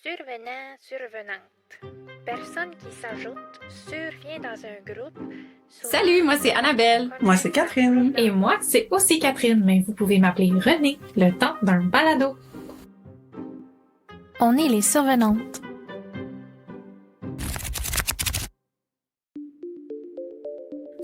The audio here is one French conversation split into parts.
Survenant, survenante. Personne qui s'ajoute survient dans un groupe. Salut, moi c'est Annabelle. Moi c'est Catherine. Et moi c'est aussi Catherine, mais vous pouvez m'appeler Renée, le temps d'un balado. On est les survenantes.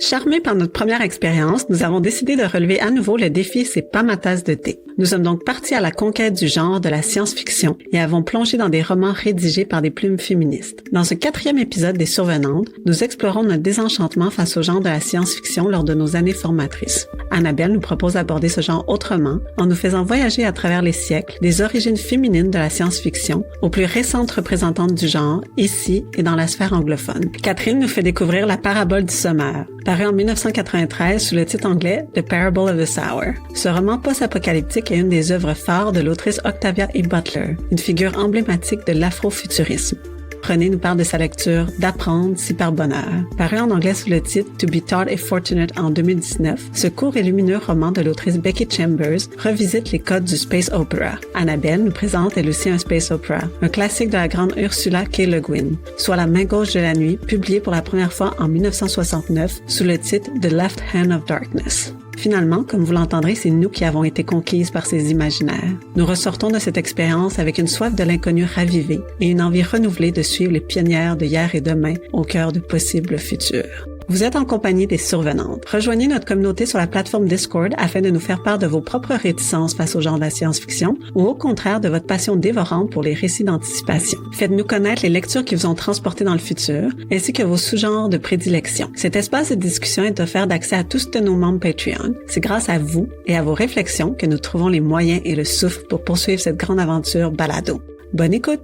Charmés par notre première expérience, nous avons décidé de relever à nouveau le défi C'est pas ma tasse de thé. Nous sommes donc partis à la conquête du genre de la science-fiction et avons plongé dans des romans rédigés par des plumes féministes. Dans ce 4e épisode des Survenantes, nous explorons notre désenchantement face au genre de la science-fiction lors de nos années formatrices. Annabelle nous propose d'aborder ce genre autrement en nous faisant voyager à travers les siècles des origines féminines de la science-fiction aux plus récentes représentantes du genre, ici et dans la sphère anglophone. Catherine nous fait découvrir La parabole du sommeur, paru en 1993 sous le titre anglais The Parable of the Sower. Ce roman post-apocalyptique est une des œuvres phares de l'autrice Octavia E. Butler, une figure emblématique de l'afrofuturisme. Renée nous parle de sa lecture d'Apprendre si par bonheur. Paru en anglais sous le titre To be Taught is Fortunate en 2019, ce court et lumineux roman de l'autrice Becky Chambers revisite les codes du space opera. Annabelle nous présente elle aussi un space opera, un classique de la grande Ursula K. Le Guin, soit La main gauche de la nuit, publié pour la première fois en 1969 sous le titre The Left Hand of Darkness. Finalement, comme vous l'entendrez, c'est nous qui avons été conquises par ces imaginaires. Nous ressortons de cette expérience avec une soif de l'inconnu ravivée et une envie renouvelée de suivre les pionnières de hier et demain au cœur de possibles futurs. Vous êtes en compagnie des Survenantes. Rejoignez notre communauté sur la plateforme Discord afin de nous faire part de vos propres réticences face au genre de la science-fiction ou au contraire de votre passion dévorante pour les récits d'anticipation. Faites-nous connaître les lectures qui vous ont transporté dans le futur ainsi que vos sous-genres de prédilection. Cet espace de discussion est offert d'accès à tous de nos membres Patreon. C'est grâce à vous et à vos réflexions que nous trouvons les moyens et le souffle pour poursuivre cette grande aventure balado. Bonne écoute!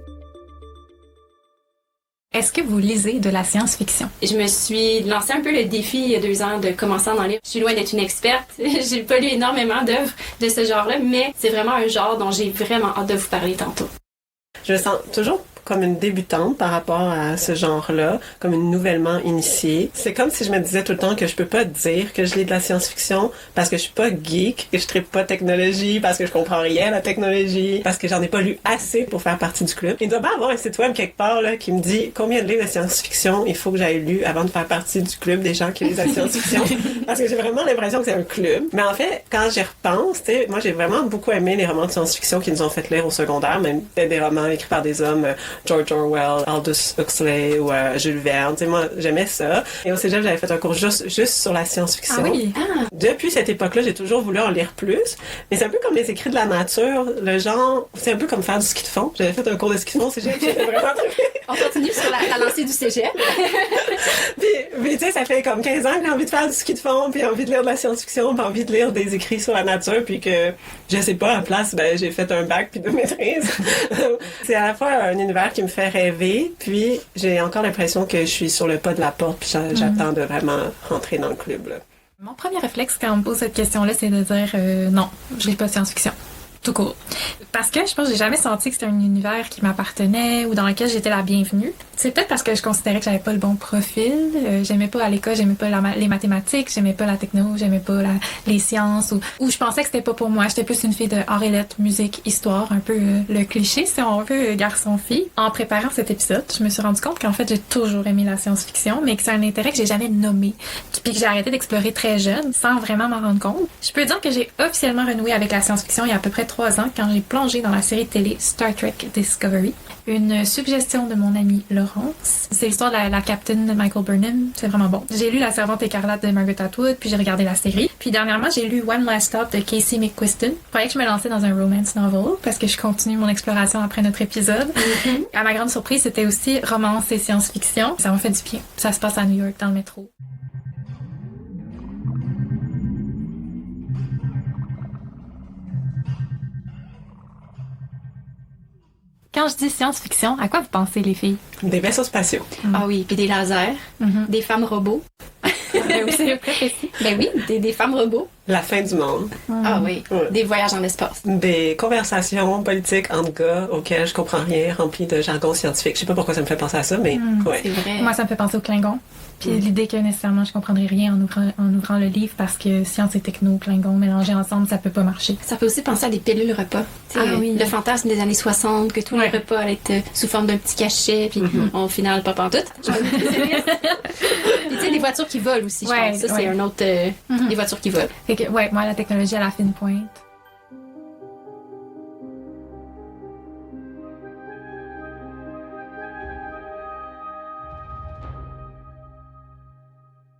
Est-ce que vous lisez de la science-fiction? Je me suis lancé un peu le défi il y a 2 ans de commencer à en lire. Je suis loin d'être une experte. J'ai pas lu énormément d'œuvres de ce genre-là, mais c'est vraiment un genre dont j'ai vraiment hâte de vous parler tantôt. Je me sens toujours comme une débutante par rapport à ce genre-là, comme une nouvellement initiée. C'est comme si je me disais tout le temps que je peux pas dire que je lis de la science-fiction parce que je suis pas geek, que je tripe pas technologie, parce que je comprends rien à la technologie, parce que j'en ai pas lu assez pour faire partie du club. Il doit pas avoir un site web quelque part là qui me dit combien de livres de science-fiction il faut que j'aille lu avant de faire partie du club des gens qui lisent la science-fiction. Parce que j'ai vraiment l'impression que c'est un club. Mais en fait, quand j'y repense, tu sais, moi j'ai vraiment beaucoup aimé les romans de science-fiction qui nous ont fait lire au secondaire, même des romans écrits par des hommes, George Orwell, Aldous Huxley ou Jules Verne. Tu sais, moi, j'aimais ça. Et au cégep, j'avais fait un cours juste sur la science-fiction. Ah oui? Ah. Depuis cette époque-là, j'ai toujours voulu en lire plus. Mais c'est un peu comme les écrits de la nature. Le genre, c'est un peu comme faire du ski de fond. J'avais fait un cours de ski de fond au cégep. J'étais vraiment On continue sur la lancée du cégep. puis tu sais, ça fait comme 15 ans que j'ai envie de faire du ski de fond, puis envie de lire de la science-fiction, puis envie de lire des écrits sur la nature, puis que, je sais pas, à la place, ben, j'ai fait un bac puis 2 maîtrises. C'est à la fois un univers qui me fait rêver, puis j'ai encore l'impression que je suis sur le pas de la porte, puis j'attends de vraiment rentrer dans le club, là. Mon premier réflexe quand on me pose cette question-là, c'est de dire non, je lis pas de science-fiction. Tout court. Parce que je pense que j'ai jamais senti que c'était un univers qui m'appartenait ou dans lequel j'étais la bienvenue. C'est peut-être parce que je considérais que j'avais pas le bon profil. J'aimais pas à l'école, j'aimais pas les mathématiques, j'aimais pas la techno, j'aimais pas les sciences ou je pensais que c'était pas pour moi. J'étais plus une fille de arts et lettres, musique, histoire, un peu le cliché si on veut, garçon-fille. En préparant cet épisode, je me suis rendu compte qu'en fait j'ai toujours aimé la science-fiction, mais que c'est un intérêt que j'ai jamais nommé, puis que j'ai arrêté d'explorer très jeune sans vraiment m'en rendre compte. Je peux dire que j'ai officiellement renoué avec la science-fiction il y a à peu près 3 ans quand j'ai plongé dans la série télé Star Trek Discovery. Une suggestion de mon amie Laurence. C'est l'histoire de la capitaine de Michael Burnham. C'est vraiment bon. J'ai lu La Servante écarlate de Margaret Atwood, puis j'ai regardé la série. Puis dernièrement, j'ai lu One Last Stop de Casey McQuiston. Je croyais que je me lançais dans un romance novel parce que je continue mon exploration après notre épisode. À ma grande surprise, c'était aussi romance et science-fiction. Ça m'a fait du bien. Ça se passe à New York, dans le métro. Quand je dis science-fiction, à quoi vous pensez, les filles? Des vaisseaux spatiaux. Ah oui, puis des lasers, des femmes robots. Ben oui, c'est très précis. Ben oui, des femmes robots. La fin du monde. Ah oui, Ouais. des voyages en espace. Des conversations politiques entre gars auxquelles je comprends rien, remplies de jargon scientifique. Je sais pas pourquoi ça me fait penser à ça, mais ouais. C'est vrai. Moi, ça me fait penser au Klingon. Puis l'idée que nécessairement je comprendrais rien en ouvrant le livre parce que science et techno, Klingon mélangés ensemble, ça peut pas marcher. Ça peut aussi penser à des pilules repas. Tu sais, oui. Le fantasme des années 60, que tous les repas allaient être sous forme d'un petit cachet, puis au final, pas pantoute. Puis tu sais, des voitures qui volent aussi, je pense. Ça, c'est un autre... des voitures qui volent. Fait que, ouais, moi, la technologie à la fine pointe.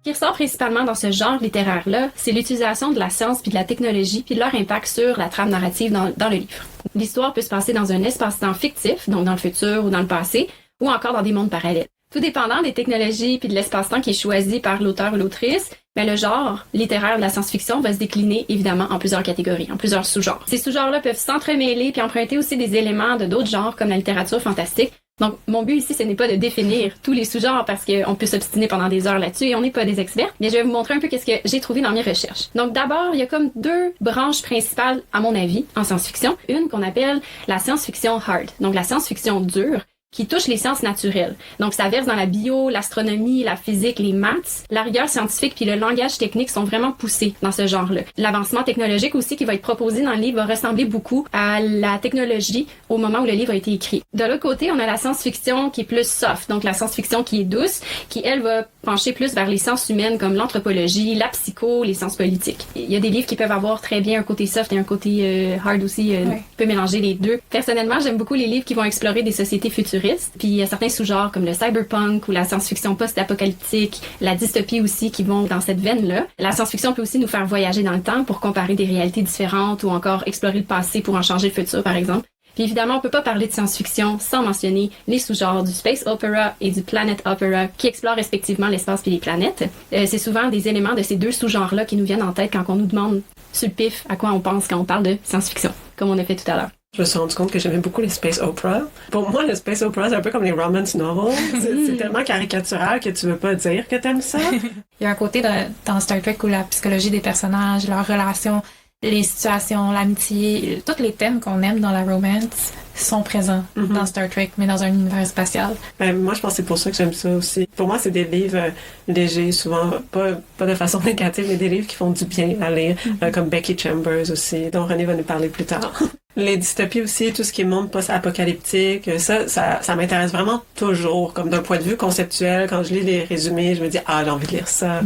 Ce qui ressort principalement dans ce genre littéraire-là, c'est l'utilisation de la science puis de la technologie puis de leur impact sur la trame narrative dans le livre. L'histoire peut se passer dans un espace-temps fictif, donc dans le futur ou dans le passé, ou encore dans des mondes parallèles. Tout dépendant des technologies puis de l'espace-temps qui est choisi par l'auteur ou l'autrice, mais le genre littéraire de la science-fiction va se décliner évidemment en plusieurs catégories, en plusieurs sous-genres. Ces sous-genres-là peuvent s'entremêler puis emprunter aussi des éléments de d'autres genres comme la littérature fantastique. Donc, mon but ici, ce n'est pas de définir tous les sous-genres parce qu'on peut s'obstiner pendant des heures là-dessus et on n'est pas des experts. Mais je vais vous montrer un peu qu'est-ce que j'ai trouvé dans mes recherches. Donc, d'abord, il y a comme deux branches principales, à mon avis, en science-fiction. Une qu'on appelle la science-fiction hard, donc la science-fiction dure, qui touche les sciences naturelles. Donc, ça verse dans la bio, l'astronomie, la physique, les maths. La rigueur scientifique puis le langage technique sont vraiment poussés dans ce genre-là. L'avancement technologique aussi qui va être proposé dans le livre va ressembler beaucoup à la technologie au moment où le livre a été écrit. De l'autre côté, on a la science-fiction qui est plus soft, donc la science-fiction qui est douce, qui, elle, va pencher plus vers les sciences humaines comme l'anthropologie, la psycho, les sciences politiques. Il y a des livres qui peuvent avoir très bien un côté soft et un côté hard aussi, peut mélanger les deux. Personnellement, j'aime beaucoup les livres qui vont explorer des sociétés futuristes. Puis il y a certains sous-genres comme le cyberpunk ou la science-fiction post-apocalyptique, la dystopie aussi qui vont dans cette veine-là. La science-fiction peut aussi nous faire voyager dans le temps pour comparer des réalités différentes ou encore explorer le passé pour en changer le futur, par exemple. Puis évidemment, on peut pas parler de science-fiction sans mentionner les sous-genres du space opera et du planet opera qui explorent respectivement l'espace puis les planètes. C'est souvent des éléments de ces deux sous-genres-là qui nous viennent en tête quand on nous demande sur le pif à quoi on pense quand on parle de science-fiction, comme on a fait tout à l'heure. Je me suis rendu compte que j'aimais beaucoup les space opera. Pour moi, le space opera, c'est un peu comme les romance novels. C'est tellement caricatural que tu veux pas dire que t'aimes ça. Il y a un côté dans Star Trek où la psychologie des personnages, leurs relations, les situations, l'amitié, tous les thèmes qu'on aime dans la romance sont présents dans Star Trek, mais dans un univers spatial. Ben, moi, je pense que c'est pour ça que j'aime ça aussi. Pour moi, c'est des livres légers, souvent, pas de façon négative, mais des livres qui font du bien à lire, comme Becky Chambers aussi, dont René va nous parler plus tard. Les dystopies aussi, tout ce qui est monde post-apocalyptique, ça m'intéresse vraiment toujours, comme d'un point de vue conceptuel. Quand je lis les résumés, je me dis, j'ai envie de lire ça.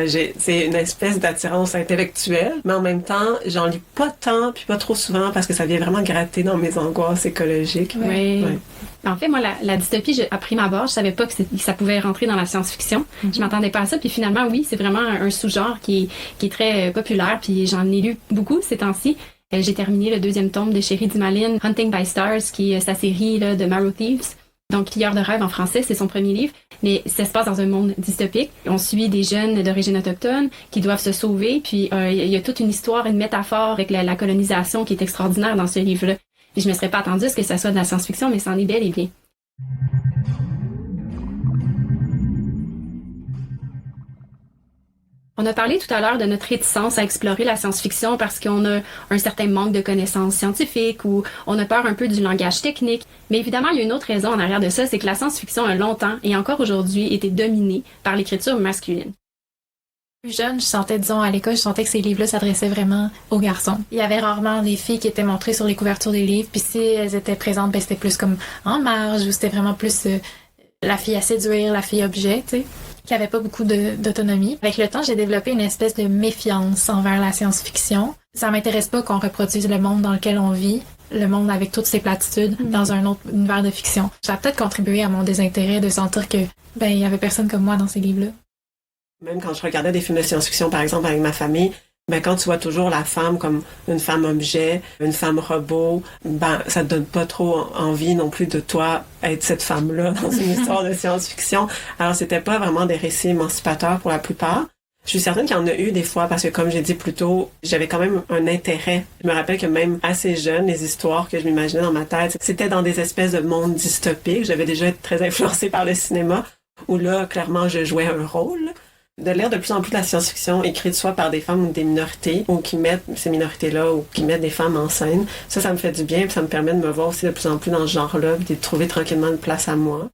C'est une espèce d'attirance intellectuelle, mais en même temps, j'en lis pas tant, puis pas trop souvent, parce que ça vient vraiment gratter dans mes angoisses écologiques. Oui. Ouais. En fait, moi, la dystopie, à prime abord, je savais pas que ça pouvait rentrer dans la science-fiction. Je m'attendais pas à ça. Puis finalement, oui, c'est vraiment un sous-genre qui est très populaire. Puis j'en ai lu beaucoup ces temps-ci. J'ai terminé le 2e tome de Sherry D'Imalin, Hunting by Stars, qui est sa série là, de Marrow Thieves. Donc, Pilleurs de rêve en français, c'est son premier livre. Mais ça se passe dans un monde dystopique. On suit des jeunes d'origine autochtone qui doivent se sauver. Puis il y a toute une histoire, une métaphore avec la colonisation qui est extraordinaire dans ce livre-là. Puis je me serais pas attendue à ce que ça soit de la science-fiction, mais c'en est bel et bien. On a parlé tout à l'heure de notre réticence à explorer la science-fiction parce qu'on a un certain manque de connaissances scientifiques ou on a peur un peu du langage technique. Mais évidemment, il y a une autre raison en arrière de ça, c'est que la science-fiction a longtemps et encore aujourd'hui été dominée par l'écriture masculine. Plus jeune, je sentais, disons, à l'école, je sentais que ces livres-là s'adressaient vraiment aux garçons. Il y avait rarement des filles qui étaient montrées sur les couvertures des livres, puis si elles étaient présentes, ben c'était plus comme en marge, ou c'était vraiment plus la fille à séduire, la fille objet, tu sais, qui avait pas beaucoup d'autonomie. Avec le temps, j'ai développé une espèce de méfiance envers la science-fiction. Ça m'intéresse pas qu'on reproduise le monde dans lequel on vit, le monde avec toutes ses platitudes, dans un autre univers de fiction. Ça a peut-être contribué à mon désintérêt de sentir que, il y avait personne comme moi dans ces livres-là. Même quand je regardais des films de science-fiction, par exemple, avec ma famille, quand tu vois toujours la femme comme une femme objet, une femme robot, ça te donne pas trop envie non plus de toi être cette femme-là dans une histoire de science-fiction. Alors, c'était pas vraiment des récits émancipateurs pour la plupart. Je suis certaine qu'il y en a eu des fois parce que, comme j'ai dit plus tôt, j'avais quand même un intérêt. Je me rappelle que même assez jeune, les histoires que je m'imaginais dans ma tête, c'était dans des espèces de mondes dystopiques. J'avais déjà été très influencée par le cinéma où là, clairement, je jouais un rôle. De lire de plus en plus de la science-fiction écrite soit par des femmes ou des minorités, ou qui mettent ces minorités-là, ou qui mettent des femmes en scène, ça me fait du bien, puis ça me permet de me voir aussi de plus en plus dans ce genre-là, puis de trouver tranquillement une place à moi.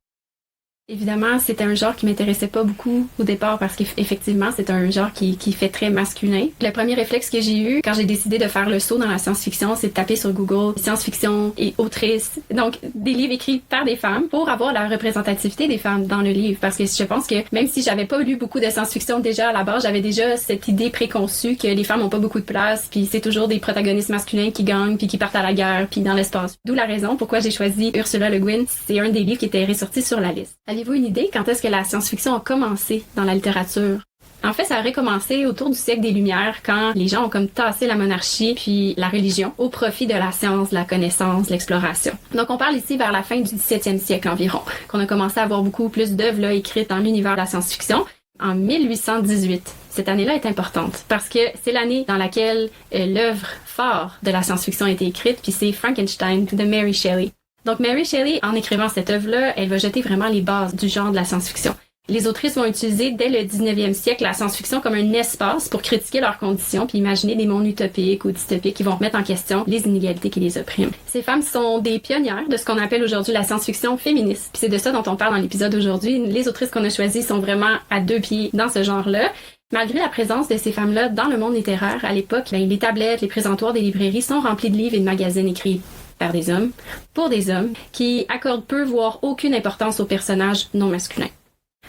Évidemment, c'était un genre qui m'intéressait pas beaucoup au départ parce qu'effectivement, c'est un genre qui fait très masculin. Le premier réflexe que j'ai eu quand j'ai décidé de faire le saut dans la science-fiction, c'est de taper sur Google science-fiction et autrice. Donc, des livres écrits par des femmes pour avoir la représentativité des femmes dans le livre. Parce que je pense que même si j'avais pas lu beaucoup de science-fiction déjà à la base, j'avais déjà cette idée préconçue que les femmes ont pas beaucoup de place, puis c'est toujours des protagonistes masculins qui gagnent, puis qui partent à la guerre, puis dans l'espace. D'où la raison pourquoi j'ai choisi Ursula Le Guin. C'est un des livres qui était ressorti sur la liste. Avez-vous une idée quand est-ce que la science-fiction a commencé dans la littérature? En fait, ça aurait commencé autour du siècle des Lumières, quand les gens ont comme tassé la monarchie puis la religion au profit de la science, de la connaissance, de l'exploration. Donc, on parle ici vers la fin du 17e siècle environ, qu'on a commencé à avoir beaucoup plus d'œuvres là, écrites dans l'univers de la science-fiction. En 1818, cette année-là est importante parce que c'est l'année dans laquelle l'œuvre phare de la science-fiction a été écrite, puis c'est Frankenstein de Mary Shelley. Donc, Mary Shelley, en écrivant cette œuvre-là, elle va jeter vraiment les bases du genre de la science-fiction. Les autrices vont utiliser dès le 19e siècle la science-fiction comme un espace pour critiquer leurs conditions puis imaginer des mondes utopiques ou dystopiques qui vont remettre en question les inégalités qui les oppriment. Ces femmes sont des pionnières de ce qu'on appelle aujourd'hui la science-fiction féministe. Puis c'est de ça dont on parle dans l'épisode d'aujourd'hui. Les autrices qu'on a choisies sont vraiment à deux pieds dans ce genre-là. Malgré la présence de ces femmes-là dans le monde littéraire, à l'époque, les tablettes, les présentoirs des librairies sont remplis de livres et de magazines écrits par des hommes, pour des hommes, qui accordent peu, voire aucune importance aux personnages non masculins.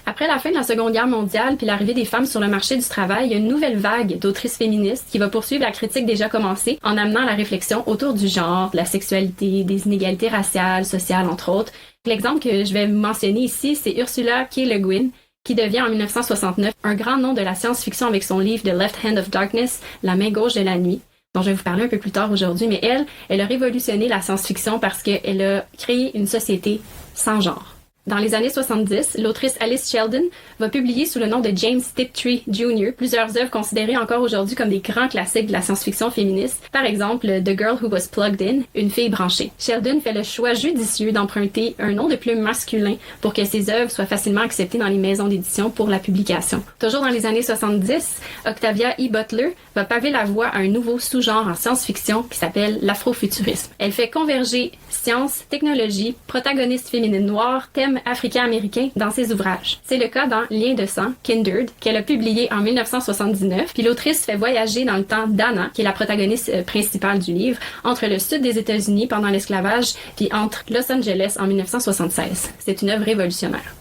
Après la fin de la Seconde Guerre mondiale puis l'arrivée des femmes sur le marché du travail, il y a une nouvelle vague d'autrices féministes qui va poursuivre la critique déjà commencée en amenant la réflexion autour du genre, de la sexualité, des inégalités raciales, sociales, entre autres. L'exemple que je vais mentionner ici, c'est Ursula K. Le Guin, qui devient en 1969 un grand nom de la science-fiction avec son livre The Left Hand of Darkness, La main gauche de la nuit, dont je vais vous parler un peu plus tard aujourd'hui, mais elle a révolutionné la science-fiction parce qu'elle a créé une société sans genre. Dans les années 70, l'autrice Alice Sheldon va publier sous le nom de James Tiptree Jr. plusieurs œuvres considérées encore aujourd'hui comme des grands classiques de la science-fiction féministe. Par exemple, The Girl Who Was Plugged In, Une fille branchée. Sheldon fait le choix judicieux d'emprunter un nom de plume masculin pour que ses œuvres soient facilement acceptées dans les maisons d'édition pour la publication. Toujours dans les années 70, Octavia E. Butler va paver la voie à un nouveau sous-genre en science-fiction qui s'appelle l'afrofuturisme. Elle fait converger science, technologie, protagonistes féminines noires, thèmes africain-américain dans ses ouvrages. C'est le cas dans Lien de sang, Kindred, qu'elle a publié en 1979, puis l'autrice fait voyager dans le temps d'Anna, qui est la protagoniste principale du livre, entre le sud des États-Unis pendant l'esclavage, puis entre Los Angeles en 1976. C'est une œuvre révolutionnaire.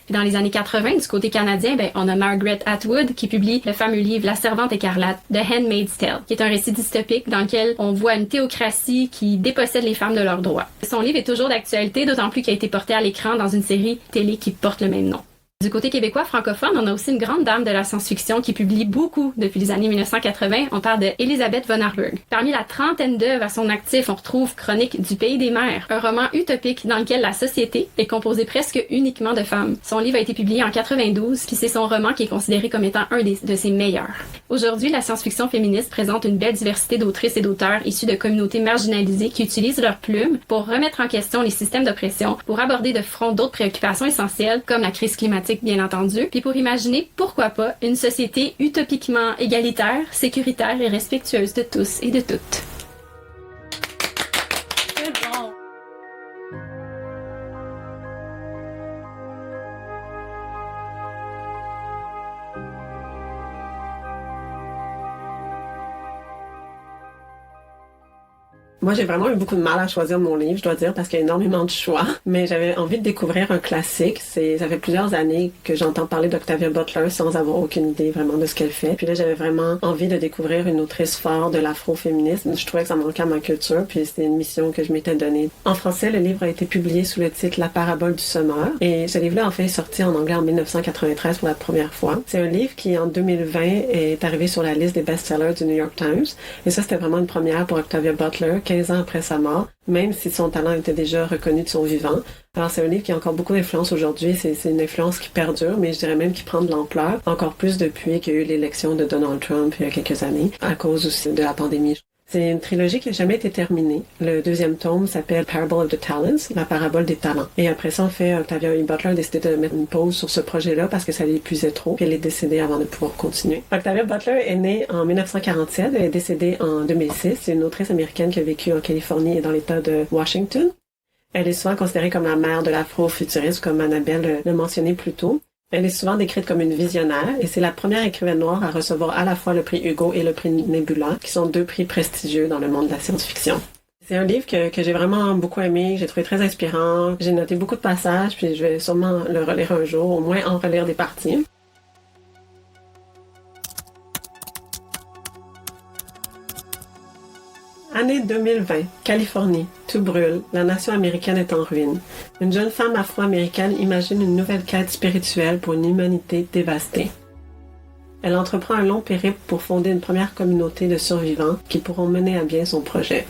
Puis dans les années 80, du côté canadien, on a Margaret Atwood qui publie le fameux livre La Servante écarlate, The Handmaid's Tale, qui est un récit dystopique dans lequel on voit une théocratie qui dépossède les femmes de leurs droits. Son livre est toujours d'actualité, d'autant plus qu'il a été porté à l'écran dans une série télé qui porte le même nom. Du côté québécois francophone, on a aussi une grande dame de la science-fiction qui publie beaucoup depuis les années 1980. On parle de Elisabeth von Arburg. Parmi la trentaine d'œuvres à son actif, on retrouve Chronique du pays des mers, un roman utopique dans lequel la société est composée presque uniquement de femmes. Son livre a été publié en 92, puis c'est son roman qui est considéré comme étant un de ses meilleurs. Aujourd'hui, la science-fiction féministe présente une belle diversité d'autrices et d'auteurs issus de communautés marginalisées qui utilisent leurs plumes pour remettre en question les systèmes d'oppression, pour aborder de front d'autres préoccupations essentielles comme la crise climatique bien entendu, puis pour imaginer, pourquoi pas, une société utopiquement égalitaire, sécuritaire et respectueuse de tous et de toutes. C'est bon. Moi, j'ai vraiment eu beaucoup de mal à choisir mon livre, je dois dire, parce qu'il y a énormément de choix. Mais j'avais envie de découvrir un classique. Ça fait plusieurs années que j'entends parler d'Octavia Butler sans avoir aucune idée vraiment de ce qu'elle fait. Puis là, j'avais vraiment envie de découvrir une autrice forte de l'afroféminisme. Je trouvais que ça manquait à ma culture, puis c'était une mission que je m'étais donnée. En français, le livre a été publié sous le titre La parabole du semeur. Et ce livre-là, en fait, est sorti en anglais en 1993 pour la première fois. C'est un livre qui, en 2020, est arrivé sur la liste des best-sellers du New York Times. Et ça, c'était vraiment une première pour Octavia Butler, 15 ans après sa mort, même si son talent était déjà reconnu de son vivant. Alors c'est un livre qui a encore beaucoup d'influence aujourd'hui, c'est une influence qui perdure, mais je dirais même qui prend de l'ampleur, encore plus depuis qu'il y a eu l'élection de Donald Trump il y a quelques années, à cause aussi de la pandémie. C'est une trilogie qui n'a jamais été terminée. Le deuxième tome s'appelle Parable of the Talents, la parabole des talents. Et après ça, en fait, Octavia E. Butler a décidé de mettre une pause sur ce projet-là parce que ça l'épuisait trop, puis elle est décédée avant de pouvoir continuer. Octavia Butler est née en 1947, elle est décédée en 2006. C'est une autrice américaine qui a vécu en Californie et dans l'État de Washington. Elle est souvent considérée comme la mère de l'afrofuturisme, comme Annabelle l'a mentionné plus tôt. Elle est souvent décrite comme une visionnaire et c'est la première écrivaine noire à recevoir à la fois le prix Hugo et le prix Nebula, qui sont 2 prix prestigieux dans le monde de la science-fiction. C'est un livre que j'ai vraiment beaucoup aimé, j'ai trouvé très inspirant, j'ai noté beaucoup de passages, puis je vais sûrement le relire un jour, au moins en relire des parties. Année 2020, Californie, tout brûle, la nation américaine est en ruine. Une jeune femme afro-américaine imagine une nouvelle quête spirituelle pour une humanité dévastée. Elle entreprend un long périple pour fonder une première communauté de survivants qui pourront mener à bien son projet.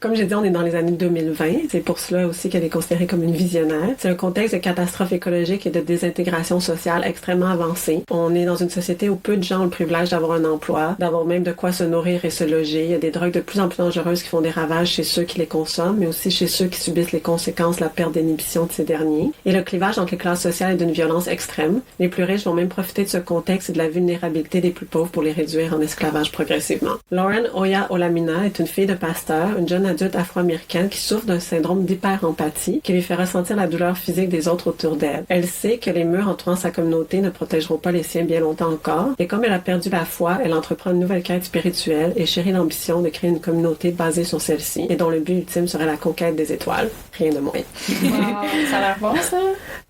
Comme j'ai dit, on est dans les années 2020. C'est pour cela aussi qu'elle est considérée comme une visionnaire. C'est un contexte de catastrophe écologique et de désintégration sociale extrêmement avancé. On est dans une société où peu de gens ont le privilège d'avoir un emploi, d'avoir même de quoi se nourrir et se loger. Il y a des drogues de plus en plus dangereuses qui font des ravages chez ceux qui les consomment, mais aussi chez ceux qui subissent les conséquences de la perte d'inhibition de ces derniers. Et le clivage entre les classes sociales est d'une violence extrême. Les plus riches vont même profiter de ce contexte et de la vulnérabilité des plus pauvres pour les réduire en esclavage progressivement. Lauren Oya Olamina est une fille de pasteur, une jeune adulte afro-américaine qui souffre d'un syndrome d'hyper-empathie qui lui fait ressentir la douleur physique des autres autour d'elle. Elle sait que les murs entourant sa communauté ne protégeront pas les siens bien longtemps encore, et comme elle a perdu la foi, elle entreprend une nouvelle quête spirituelle et chérit l'ambition de créer une communauté basée sur celle-ci, et dont le but ultime serait la conquête des étoiles. Rien de moins. Wow, ça a l'air bon, ça!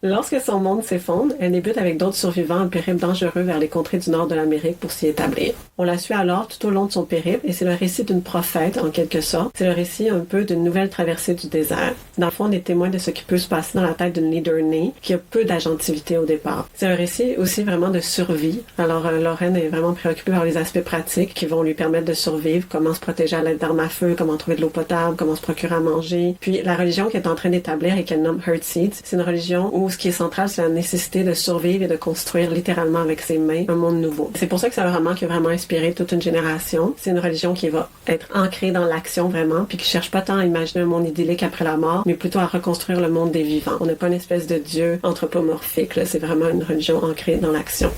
Lorsque son monde s'effondre, elle débute avec d'autres survivants un périple dangereux vers les contrées du nord de l'Amérique pour s'y établir. On la suit alors tout au long de son périple, et c'est le récit d'une prophète, en quelque sorte. C'est le récit un peu d'une nouvelle traversée du désert. Dans le fond, on est témoin de ce qui peut se passer dans la tête d'une leader née qui a peu d'agentivité au départ. C'est un récit aussi vraiment de survie. Alors, Lauren est vraiment préoccupée par les aspects pratiques qui vont lui permettre de survivre, comment se protéger à l'aide d'armes à feu, comment trouver de l'eau potable, comment se procurer à manger. Puis, la religion qu'elle est en train d'établir et qu'elle nomme Heartseed, c'est une religion où ce qui est central, c'est la nécessité de survivre et de construire littéralement avec ses mains un monde nouveau. C'est pour ça que c'est un roman qui a vraiment inspiré toute une génération. C'est une religion qui va être ancrée dans l'action vraiment, puis qui cherche pas tant à imaginer un monde idyllique après la mort, mais plutôt à reconstruire le monde des vivants. On n'a pas une espèce de dieu anthropomorphique, là. C'est vraiment une religion ancrée dans l'action.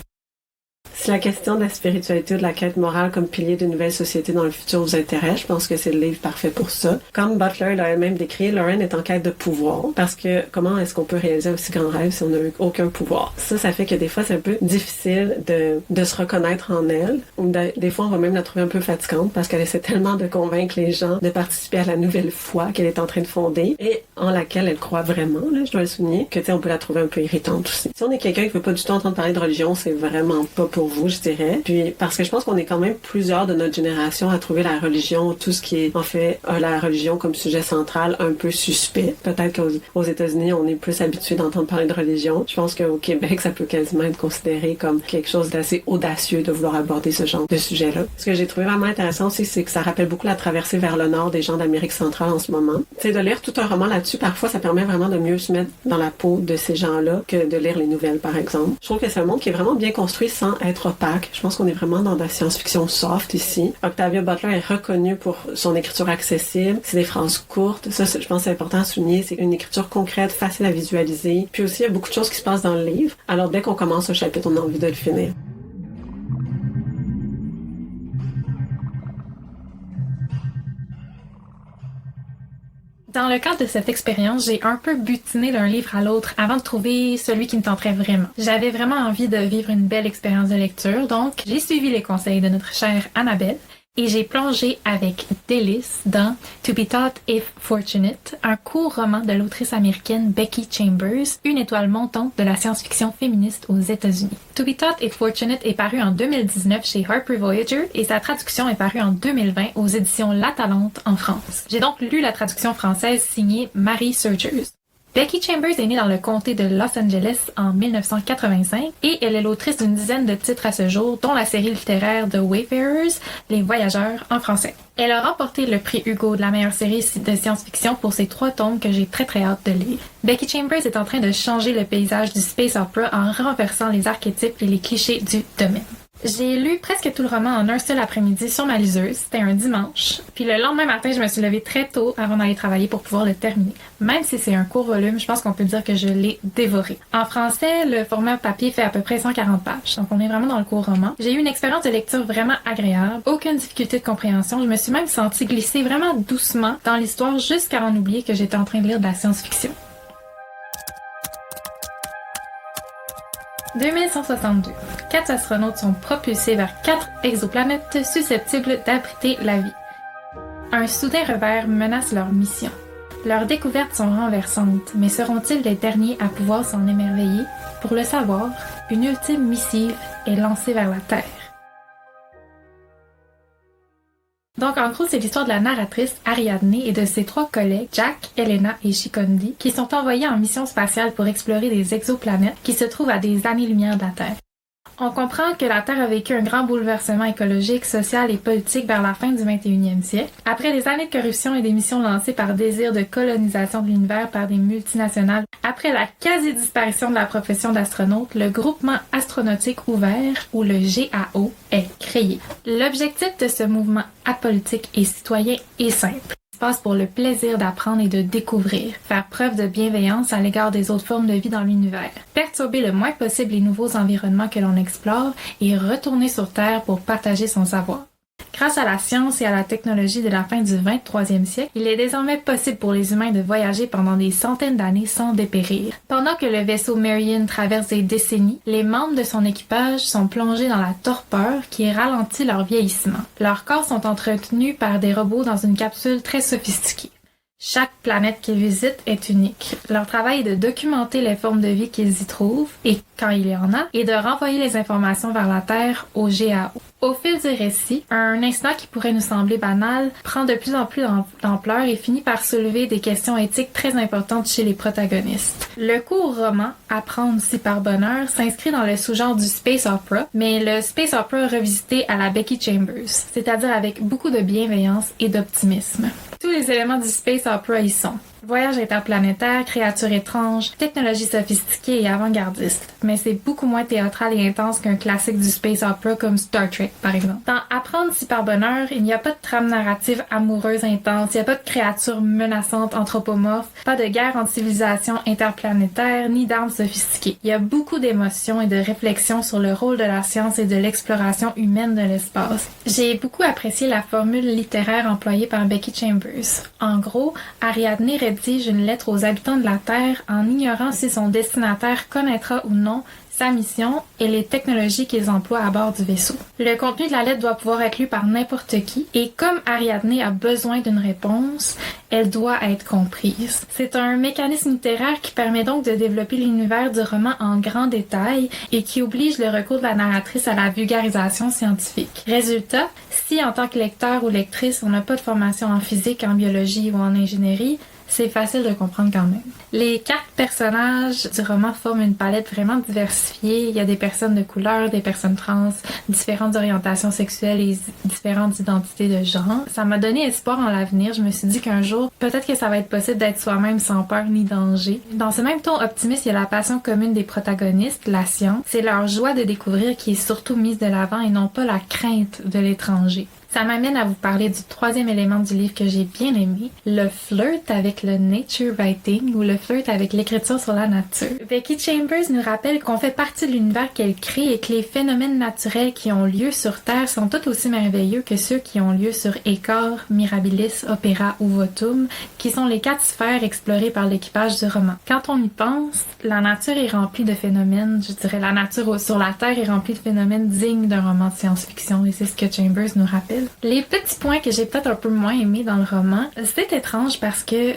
Si la question de la spiritualité ou de la quête morale comme pilier d'une nouvelle société dans le futur vous intéresse, je pense que c'est le livre parfait pour ça. Comme Butler l'a elle-même décrit, Lauren est en quête de pouvoir, parce que comment est-ce qu'on peut réaliser un si grand rêve si on n'a eu aucun pouvoir? Ça fait que des fois c'est un peu difficile de se reconnaître en elle, ou des fois on va même la trouver un peu fatigante parce qu'elle essaie tellement de convaincre les gens de participer à la nouvelle foi qu'elle est en train de fonder et en laquelle elle croit vraiment, là, je dois le souligner, que tu sais, on peut la trouver un peu irritante aussi. Si on est quelqu'un qui veut pas du tout entendre parler de religion, c'est vraiment pas pour vous, je dirais. Puis parce que je pense qu'on est quand même plusieurs de notre génération à trouver la religion, tout ce qui est en fait la religion comme sujet central, un peu suspect. Peut-être qu'aux États-Unis, on est plus habitué d'entendre parler de religion. Je pense qu'au Québec, ça peut quasiment être considéré comme quelque chose d'assez audacieux de vouloir aborder ce genre de sujet-là. Ce que j'ai trouvé vraiment intéressant aussi, c'est que ça rappelle beaucoup la traversée vers le nord des gens d'Amérique centrale en ce moment. Tu sais, de lire tout un roman là-dessus, parfois, ça permet vraiment de mieux se mettre dans la peau de ces gens-là que de lire les nouvelles, par exemple. Je trouve que c'est un monde qui est vraiment bien construit sans être opaque. Je pense qu'on est vraiment dans de la science-fiction soft ici. Octavia Butler est reconnue pour son écriture accessible. C'est des phrases courtes. Ça, je pense que c'est important à souligner. C'est une écriture concrète, facile à visualiser. Puis aussi, il y a beaucoup de choses qui se passent dans le livre. Alors, dès qu'on commence au chapitre, on a envie de le finir. Dans le cadre de cette expérience, j'ai un peu butiné d'un livre à l'autre avant de trouver celui qui me tenterait vraiment. J'avais vraiment envie de vivre une belle expérience de lecture, donc j'ai suivi les conseils de notre chère Annabelle et j'ai plongé avec délice dans To Be Thought If Fortunate, un court roman de l'autrice américaine Becky Chambers, une étoile montante de la science-fiction féministe aux États-Unis. To Be Thought If Fortunate est paru en 2019 chez Harper Voyager et sa traduction est parue en 2020 aux éditions La Talente en France. J'ai donc lu la traduction française signée Marie Surgers. Becky Chambers est née dans le comté de Los Angeles en 1985 et elle est l'autrice d'une dizaine de titres à ce jour, dont la série littéraire The Wayfarers, Les Voyageurs en français. Elle a remporté le prix Hugo de la meilleure série de science-fiction pour ses 3 tomes que j'ai très hâte de lire. Becky Chambers est en train de changer le paysage du space opera en renversant les archétypes et les clichés du domaine. J'ai lu presque tout le roman en un seul après-midi sur ma liseuse, c'était un dimanche, puis le lendemain matin, je me suis levée très tôt avant d'aller travailler pour pouvoir le terminer. Même si c'est un court volume, je pense qu'on peut dire que je l'ai dévoré. En français, le format papier fait à peu près 140 pages, donc on est vraiment dans le court roman. J'ai eu une expérience de lecture vraiment agréable, aucune difficulté de compréhension, je me suis même sentie glisser vraiment doucement dans l'histoire jusqu'à en oublier que j'étais en train de lire de la science-fiction. 2162. 4 astronautes sont propulsés vers 4 exoplanètes susceptibles d'abriter la vie. Un soudain revers menace leur mission. Leurs découvertes sont renversantes, mais seront-ils les derniers à pouvoir s'en émerveiller? Pour le savoir, une ultime missive est lancée vers la Terre. Donc, en gros, c'est l'histoire de la narratrice Ariadne et de ses 3 collègues, Jack, Elena et Shikondi, qui sont envoyés en mission spatiale pour explorer des exoplanètes qui se trouvent à des années-lumière de la Terre. On comprend que la Terre a vécu un grand bouleversement écologique, social et politique vers la fin du 21e siècle. Après des années de corruption et des missions lancées par désir de colonisation de l'univers par des multinationales, après la quasi-disparition de la profession d'astronaute, le groupement astronautique ouvert, ou le GAO, est créé. L'objectif de ce mouvement apolitique et citoyen est simple. Passe pour le plaisir d'apprendre et de découvrir, faire preuve de bienveillance à l'égard des autres formes de vie dans l'univers, perturber le moins possible les nouveaux environnements que l'on explore et retourner sur Terre pour partager son savoir. Grâce à la science et à la technologie de la fin du 23e siècle, il est désormais possible pour les humains de voyager pendant des centaines d'années sans dépérir. Pendant que le vaisseau Marion traverse des décennies, les membres de son équipage sont plongés dans la torpeur qui ralentit leur vieillissement. Leurs corps sont entretenus par des robots dans une capsule très sophistiquée. Chaque planète qu'ils visitent est unique. Leur travail est de documenter les formes de vie qu'ils y trouvent, et quand il y en a, et de renvoyer les informations vers la Terre au GAO. Au fil du récit, un incident qui pourrait nous sembler banal prend de plus en plus d'ampleur et finit par soulever des questions éthiques très importantes chez les protagonistes. Le court roman, Apprendre si par bonheur, s'inscrit dans le sous-genre du space opera, mais le space opera revisité à la Becky Chambers, c'est-à-dire avec beaucoup de bienveillance et d'optimisme. Tous les éléments du space opera y sont. Voyages interplanétaires, créatures étranges, technologie sophistiquée et avant-gardiste. Mais c'est beaucoup moins théâtral et intense qu'un classique du space opera comme Star Trek, par exemple. Dans Apprendre si par bonheur, il n'y a pas de trame narrative amoureuse intense, il n'y a pas de créatures menaçantes anthropomorphes, pas de guerre entre civilisations interplanétaires, ni d'armes sophistiquées. Il y a beaucoup d'émotions et de réflexions sur le rôle de la science et de l'exploration humaine de l'espace. J'ai beaucoup apprécié la formule littéraire employée par Becky Chambers. En gros, Ariadne rédige une lettre aux habitants de la Terre en ignorant si son destinataire connaîtra ou non sa mission et les technologies qu'ils emploient à bord du vaisseau. Le contenu de la lettre doit pouvoir être lu par n'importe qui et comme Ariadne a besoin d'une réponse, elle doit être comprise. C'est un mécanisme littéraire qui permet donc de développer l'univers du roman en grand détail et qui oblige le recours de la narratrice à la vulgarisation scientifique. Résultat, si en tant que lecteur ou lectrice on n'a pas de formation en physique, en biologie ou en ingénierie, c'est facile de comprendre quand même. Les 4 personnages du roman forment une palette vraiment diversifiée. Il y a des personnes de couleur, des personnes trans, différentes orientations sexuelles et différentes identités de genre. Ça m'a donné espoir en l'avenir. Je me suis dit qu'un jour, peut-être que ça va être possible d'être soi-même sans peur ni danger. Dans ce même ton optimiste, il y a la passion commune des protagonistes, la science. C'est leur joie de découvrir qui est surtout mise de l'avant et non pas la crainte de l'étranger. Ça m'amène à vous parler du 3e élément du livre que j'ai bien aimé, le flirt avec le nature writing ou le flirt avec l'écriture sur la nature. Becky Chambers nous rappelle qu'on fait partie de l'univers qu'elle crée et que les phénomènes naturels qui ont lieu sur Terre sont tout aussi merveilleux que ceux qui ont lieu sur Écor, Mirabilis, Opéra ou Votum, qui sont les 4 sphères explorées par l'équipage du roman. Quand on y pense, la nature est remplie de phénomènes, je dirais la nature sur la Terre est remplie de phénomènes dignes d'un roman de science-fiction et c'est ce que Chambers nous rappelle. Les petits points que j'ai peut-être un peu moins aimés dans le roman, c'est étrange parce que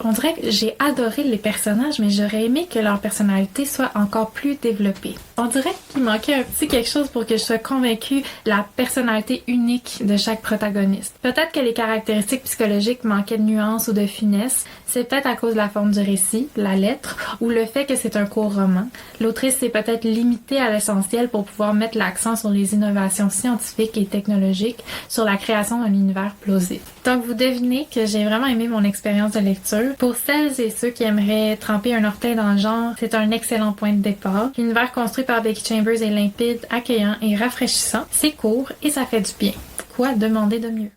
On dirait que j'ai adoré les personnages, mais j'aurais aimé que leur personnalité soit encore plus développée. On dirait qu'il manquait un petit quelque chose pour que je sois convaincue de la personnalité unique de chaque protagoniste. Peut-être que les caractéristiques psychologiques manquaient de nuances ou de finesse. C'est peut-être à cause de la forme du récit, la lettre, ou le fait que c'est un court roman. L'autrice s'est peut-être limitée à l'essentiel pour pouvoir mettre l'accent sur les innovations scientifiques et technologiques, sur la création d'un univers plausible. Donc vous devinez que j'ai vraiment aimé mon expérience de lecture. Pour celles et ceux qui aimeraient tremper un orteil dans le genre, c'est un excellent point de départ. L'univers construit par Becky Chambers est limpide, accueillant et rafraîchissant. C'est court et ça fait du bien. Quoi demander de mieux?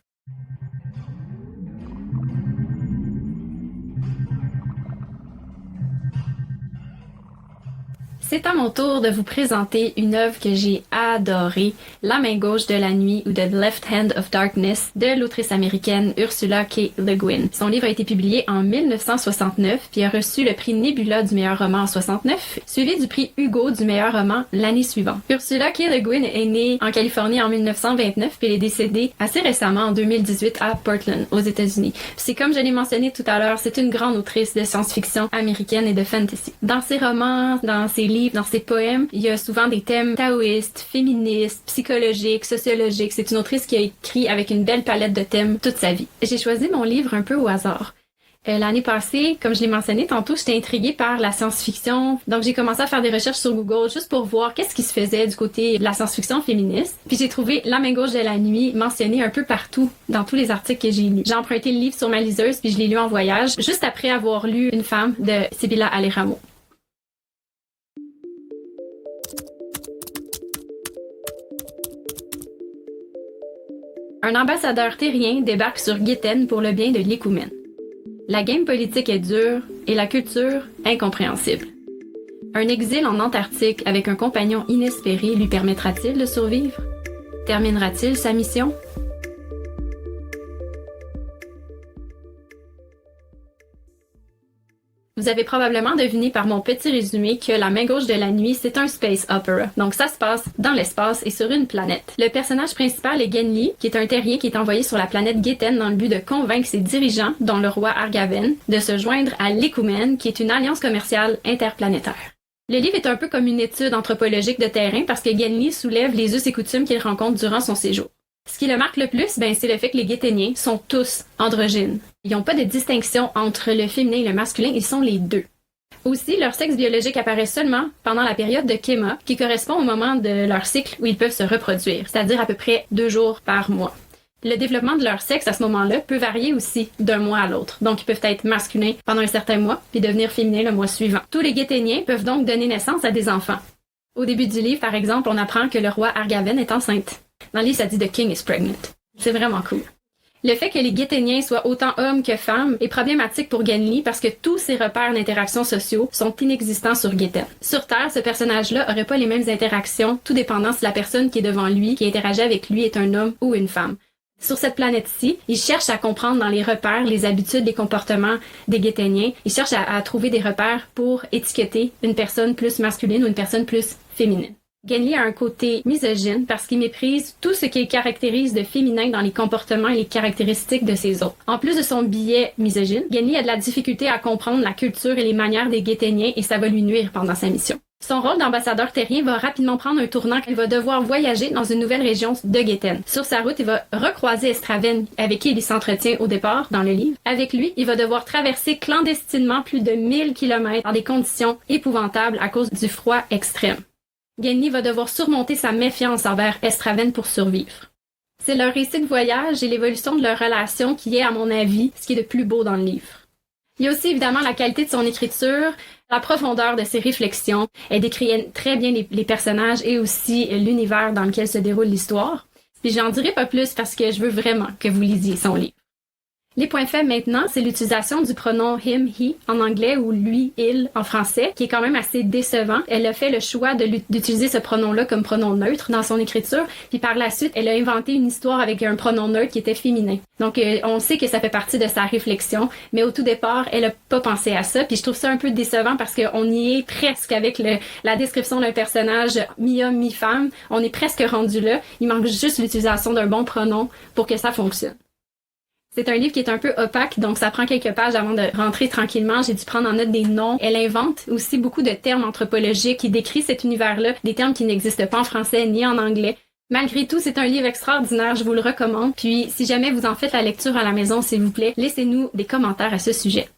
C'est à mon tour de vous présenter une œuvre que j'ai adorée, La main gauche de la nuit ou The Left Hand of Darkness de l'autrice américaine Ursula K. Le Guin. Son livre a été publié en 1969 puis a reçu le prix Nebula du meilleur roman en 69, suivi du prix Hugo du meilleur roman l'année suivante. Ursula K. Le Guin est née en Californie en 1929 puis elle est décédée assez récemment en 2018 à Portland, aux États-Unis. C'est comme je l'ai mentionné tout à l'heure, c'est une grande autrice de science-fiction américaine et de fantasy. Dans ses romans, dans ses livres, dans ses poèmes, il y a souvent des thèmes taoïstes, féministes, psychologiques, sociologiques. C'est une autrice qui a écrit avec une belle palette de thèmes toute sa vie. J'ai choisi mon livre un peu au hasard. L'année passée, comme je l'ai mentionné tantôt, j'étais intriguée par la science-fiction. Donc, j'ai commencé à faire des recherches sur Google juste pour voir qu'est-ce qui se faisait du côté de la science-fiction féministe. Puis j'ai trouvé La main gauche de la nuit mentionné un peu partout dans tous les articles que j'ai lus. J'ai emprunté le livre sur ma liseuse puis je l'ai lu en voyage juste après avoir lu Une femme de Sibila Aléramo. Un ambassadeur terrien débarque sur Gitten pour le bien de l'Écoumène. La game politique est dure et la culture incompréhensible. Un exil en Antarctique avec un compagnon inespéré lui permettra-t-il de survivre? Terminera-t-il sa mission? Vous avez probablement deviné par mon petit résumé que La main gauche de la nuit, c'est un space opera. Donc ça se passe dans l'espace et sur une planète. Le personnage principal est Genly, qui est un terrien qui est envoyé sur la planète Gitten dans le but de convaincre ses dirigeants, dont le roi Argaven, de se joindre à l'Écoumène, qui est une alliance commerciale interplanétaire. Le livre est un peu comme une étude anthropologique de terrain parce que Genly soulève les us et coutumes qu'il rencontre durant son séjour. Ce qui le marque le plus, c'est le fait que les Guéténiens sont tous androgynes. Ils n'ont pas de distinction entre le féminin et le masculin, ils sont les deux. Aussi, leur sexe biologique apparaît seulement pendant la période de Kéma, qui correspond au moment de leur cycle où ils peuvent se reproduire, c'est-à-dire à peu près 2 jours par mois. Le développement de leur sexe à ce moment-là peut varier aussi d'un mois à l'autre. Donc, ils peuvent être masculins pendant un certain mois, puis devenir féminins le mois suivant. Tous les Guéténiens peuvent donc donner naissance à des enfants. Au début du livre, par exemple, on apprend que le roi Argaven est enceinte. Dans le livre, ça dit « The king is pregnant ». C'est vraiment cool. Le fait que les Guéténiens soient autant hommes que femmes est problématique pour Genly parce que tous ses repères d'interaction sociaux sont inexistants sur Gitten. Sur Terre, ce personnage-là aurait pas les mêmes interactions, tout dépendant si la personne qui est devant lui, qui interagit avec lui, est un homme ou une femme. Sur cette planète-ci, il cherche à comprendre dans les repères, les habitudes, les comportements des Guéténiens. Il cherche à trouver des repères pour étiqueter une personne plus masculine ou une personne plus féminine. Genly a un côté misogyne parce qu'il méprise tout ce qui caractérise de féminin dans les comportements et les caractéristiques de ses autres. En plus de son biais misogyne, Genly a de la difficulté à comprendre la culture et les manières des Guéténiens et ça va lui nuire pendant sa mission. Son rôle d'ambassadeur terrien va rapidement prendre un tournant qu'il va devoir voyager dans une nouvelle région de Gitten. Sur sa route, il va recroiser Estraven, avec qui il s'entretient au départ dans le livre. Avec lui, il va devoir traverser clandestinement plus de 1000 km dans des conditions épouvantables à cause du froid extrême. Genly va devoir surmonter sa méfiance envers Estraven pour survivre. C'est leur récit de voyage et l'évolution de leur relation qui est, à mon avis, ce qui est de plus beau dans le livre. Il y a aussi évidemment la qualité de son écriture, la profondeur de ses réflexions. Elle décrit très bien les personnages et aussi l'univers dans lequel se déroule l'histoire. Puis j'en dirai pas plus parce que je veux vraiment que vous lisiez son livre. Les points faibles maintenant, c'est l'utilisation du pronom him, he en anglais ou lui, il en français, qui est quand même assez décevant. Elle a fait le choix d'utiliser ce pronom-là comme pronom neutre dans son écriture, puis par la suite, elle a inventé une histoire avec un pronom neutre qui était féminin. Donc, on sait que ça fait partie de sa réflexion, mais au tout départ, elle a pas pensé à ça, puis je trouve ça un peu décevant parce qu'on y est presque avec la description d'un personnage mi-homme, mi-femme. On est presque rendu là. Il manque juste l'utilisation d'un bon pronom pour que ça fonctionne. C'est un livre qui est un peu opaque, donc ça prend quelques pages avant de rentrer tranquillement. J'ai dû prendre en note des noms. Elle invente aussi beaucoup de termes anthropologiques qui décrivent cet univers-là, des termes qui n'existent pas en français ni en anglais. Malgré tout, c'est un livre extraordinaire, je vous le recommande. Puis, si jamais vous en faites la lecture à la maison, s'il vous plaît, laissez-nous des commentaires à ce sujet.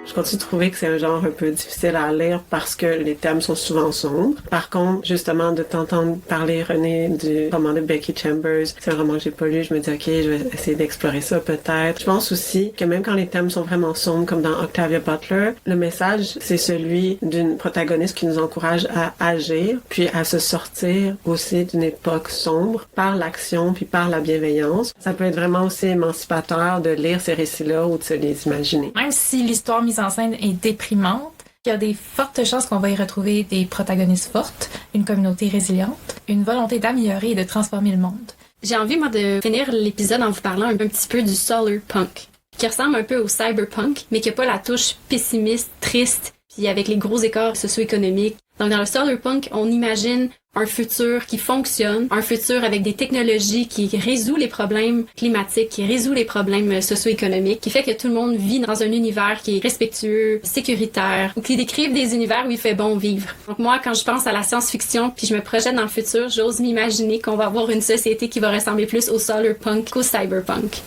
Je continue de trouver que c'est un genre un peu difficile à lire parce que les thèmes sont souvent sombres. Par contre, justement, de t'entendre parler, René, du roman de Becky Chambers, c'est un roman que j'ai pas lu, je me dis, ok, je vais essayer d'explorer ça peut-être. Je pense aussi que même quand les thèmes sont vraiment sombres, comme dans Octavia Butler, le message, c'est celui d'une protagoniste qui nous encourage à agir, puis à se sortir aussi d'une époque sombre par l'action, puis par la bienveillance. Ça peut être vraiment aussi émancipateur de lire ces récits-là ou de se les imaginer. Même si l'histoire mise en scène est déprimante, il y a des fortes chances qu'on va y retrouver des protagonistes fortes, une communauté résiliente, une volonté d'améliorer et de transformer le monde. J'ai envie, moi, de finir l'épisode en vous parlant un petit peu du solarpunk, qui ressemble un peu au cyberpunk, mais qui n'a pas la touche pessimiste, triste, puis avec les gros écarts socio-économiques. Donc, dans le solarpunk, on imagine un futur qui fonctionne, un futur avec des technologies qui résout les problèmes climatiques, qui résout les problèmes socio-économiques, qui fait que tout le monde vit dans un univers qui est respectueux, sécuritaire, ou qui décrivent des univers où il fait bon vivre. Donc moi, quand je pense à la science-fiction, puis je me projette dans le futur, j'ose m'imaginer qu'on va avoir une société qui va ressembler plus au solarpunk qu'au cyberpunk.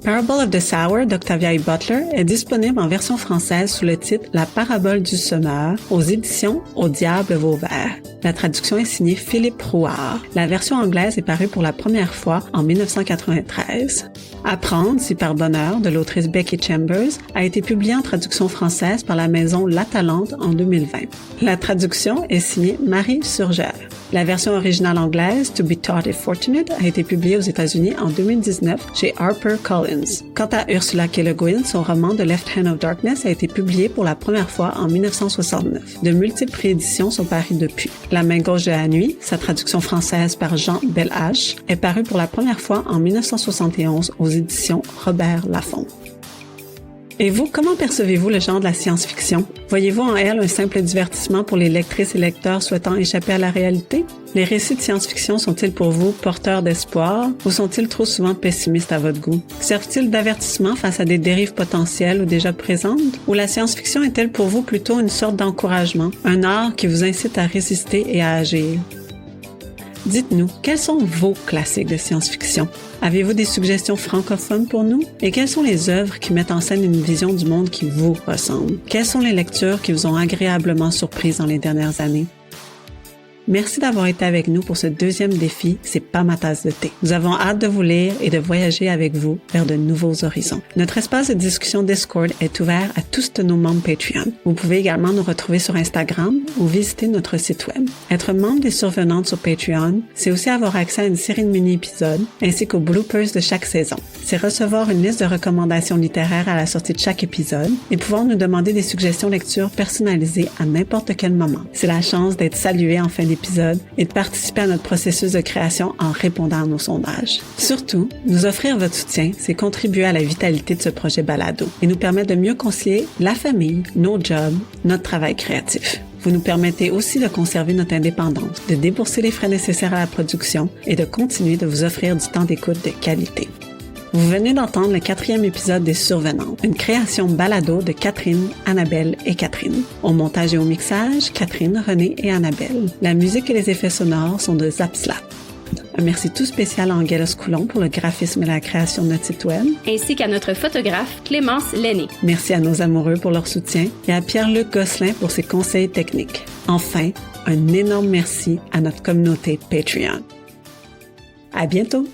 Parable of the Sower d'Octavia E. Butler est disponible en version française sous le titre La parabole du semeur aux éditions Au diable Vauvert. La traduction est signée Philippe Rouard. La version anglaise est parue pour la première fois en 1993. Apprendre si par bonheur de l'autrice Becky Chambers a été publié en traduction française par la maison La Talente en 2020. La traduction est signée Marie Surgère. La version originale anglaise, To be Taught If Fortunate, a été publiée aux États-Unis en 2019 chez HarperCollins. Quant à Ursula K. Le Guin, son roman The Left Hand of Darkness a été publié pour la première fois en 1969. De multiples rééditions sont parues depuis. La main gauche de la nuit, sa traduction française par Jean Belhache, est parue pour la première fois en 1971 aux éditions Robert Laffont. Et vous, comment percevez-vous le genre de la science-fiction? Voyez-vous en elle un simple divertissement pour les lectrices et lecteurs souhaitant échapper à la réalité? Les récits de science-fiction sont-ils pour vous porteurs d'espoir ou sont-ils trop souvent pessimistes à votre goût? Servent-ils d'avertissement face à des dérives potentielles ou déjà présentes? Ou la science-fiction est-elle pour vous plutôt une sorte d'encouragement, un art qui vous incite à résister et à agir? Dites-nous, quels sont vos classiques de science-fiction? Avez-vous des suggestions francophones pour nous? Et quelles sont les œuvres qui mettent en scène une vision du monde qui vous ressemble? Quelles sont les lectures qui vous ont agréablement surprises dans les dernières années? Merci d'avoir été avec nous pour ce deuxième défi, C'est pas ma tasse de thé. Nous avons hâte de vous lire et de voyager avec vous vers de nouveaux horizons. Notre espace de discussion Discord est ouvert à tous nos membres Patreon. Vous pouvez également nous retrouver sur Instagram ou visiter notre site web. Être membre des survenantes sur Patreon, c'est aussi avoir accès à une série de mini-épisodes ainsi qu'aux bloopers de chaque saison. C'est recevoir une liste de recommandations littéraires à la sortie de chaque épisode et pouvoir nous demander des suggestions lectures personnalisées à n'importe quel moment. C'est la chance d'être salué en fin d'épisode et de participer à notre processus de création en répondant à nos sondages. Surtout, nous offrir votre soutien, c'est contribuer à la vitalité de ce projet balado et nous permettre de mieux concilier la famille, nos jobs, notre travail créatif. Vous nous permettez aussi de conserver notre indépendance, de débourser les frais nécessaires à la production et de continuer de vous offrir du temps d'écoute de qualité. Vous venez d'entendre le 4e épisode des Survenantes, une création balado de Catherine, Annabelle et Catherine. Au montage et au mixage, Catherine, René et Annabelle. La musique et les effets sonores sont de Zapslap. Un merci tout spécial à Angela Coulon pour le graphisme et la création de notre site web. Ainsi qu'à notre photographe, Clémence Lenné. Merci à nos amoureux pour leur soutien et à Pierre-Luc Gosselin pour ses conseils techniques. Enfin, un énorme merci à notre communauté Patreon. À bientôt!